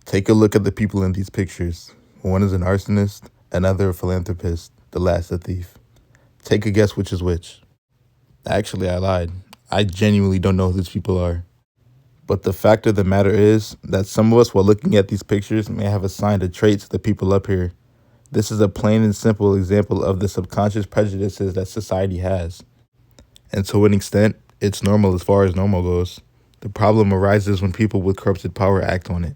Take a look at the people in these pictures. One is an arsonist, another a philanthropist, the last a thief. Take a guess which is which. Actually, I lied. I genuinely don't know who these people are. But the fact of the matter is that some of us, while looking at these pictures, may have assigned a trait to the people up here. This is a plain and simple example of the subconscious prejudices that society has. And to an extent, it's normal as far as normal goes. The problem arises when people with corrupted power act on it.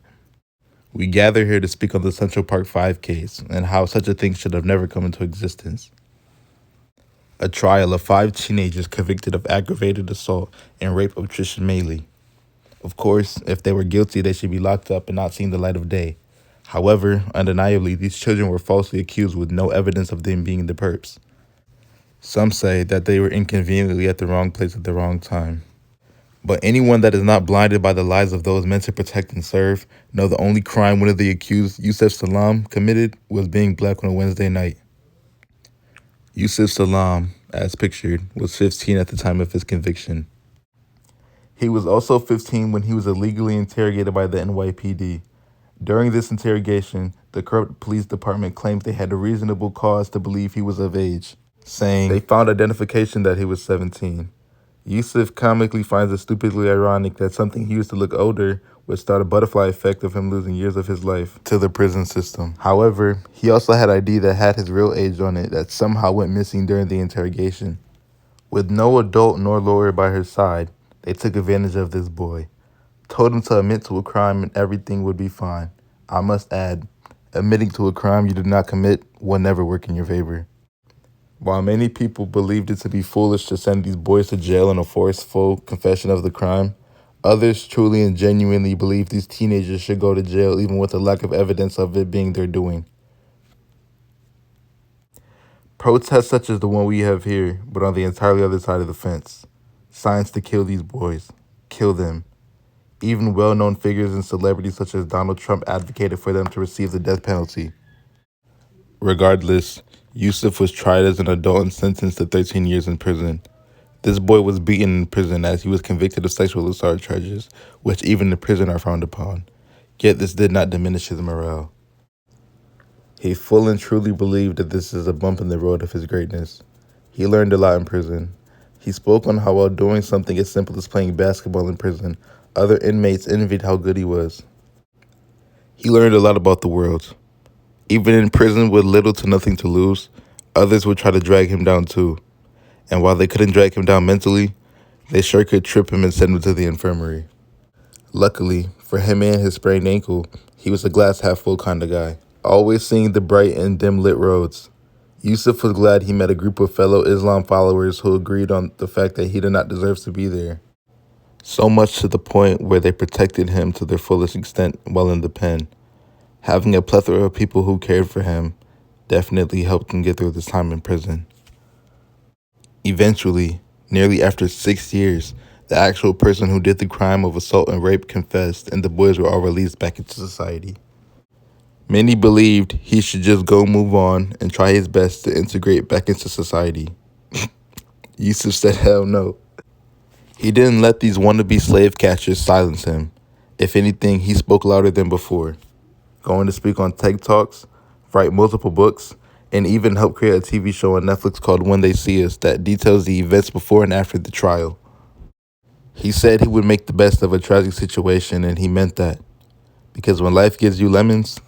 We gather here to speak on the Central Park 5 case and how such a thing should have never come into existence. A trial of 5 teenagers convicted of aggravated assault and rape of Trisha Maley. Of course, if they were guilty, they should be locked up and not seen the light of day. However, undeniably, these children were falsely accused with no evidence of them being the perps. Some say that they were inconveniently at the wrong place at the wrong time. But anyone that is not blinded by the lies of those meant to protect and serve know the only crime one of the accused, Yusuf Salam, committed was being black on a Wednesday night. Yusuf Salam, as pictured, was 15 at the time of his conviction. He was also 15 when he was illegally interrogated by the NYPD. During this interrogation, the corrupt police department claimed they had a reasonable cause to believe he was of age, saying they found identification that he was 17. Yusuf comically finds it stupidly ironic that something he used to look older would start a butterfly effect of him losing years of his life to the prison system. However, he also had ID that had his real age on it that somehow went missing during the interrogation. With no adult nor lawyer by her side, they took advantage of this boy, told him to admit to a crime and everything would be fine. I must add, admitting to a crime you did not commit will never work in your favor. While many people believed it to be foolish to send these boys to jail on a forceful confession of the crime, others truly and genuinely believe these teenagers should go to jail even with a lack of evidence of it being their doing. Protests such as the one we have here, but on the entirely other side of the fence. Signs to kill these boys. Kill them. Even well-known figures and celebrities such as Donald Trump advocated for them to receive the death penalty. Regardless, Yusuf was tried as an adult and sentenced to 13 years in prison. This boy was beaten in prison as he was convicted of sexual assault charges, which even in prison are frowned upon. Yet this did not diminish his morale. He full and truly believed that this is a bump in the road of his greatness. He learned a lot in prison. He spoke on how while doing something as simple as playing basketball in prison, other inmates envied how good he was. He learned a lot about the world. Even in prison with little to nothing to lose, others would try to drag him down too. And while they couldn't drag him down mentally, they sure could trip him and send him to the infirmary. Luckily, for him and his sprained ankle, he was a glass half full kind of guy, always seeing the bright and dim lit roads. Yusuf was glad he met a group of fellow Islam followers who agreed on the fact that he did not deserve to be there. So much to the point where they protected him to their fullest extent while in the pen. Having a plethora of people who cared for him definitely helped him get through this time in prison. Eventually, nearly after 6 years, the actual person who did the crime of assault and rape confessed and the boys were all released back into society. Many believed he should just go move on and try his best to integrate back into society. Yusuf said hell no. He didn't let these wannabe slave catchers silence him. If anything, he spoke louder than before. Going to speak on TED Talks, write multiple books, and even help create a TV show on Netflix called When They See Us that details the events before and after the trial. He said he would make the best of a tragic situation, and he meant that. Because when life gives you lemons,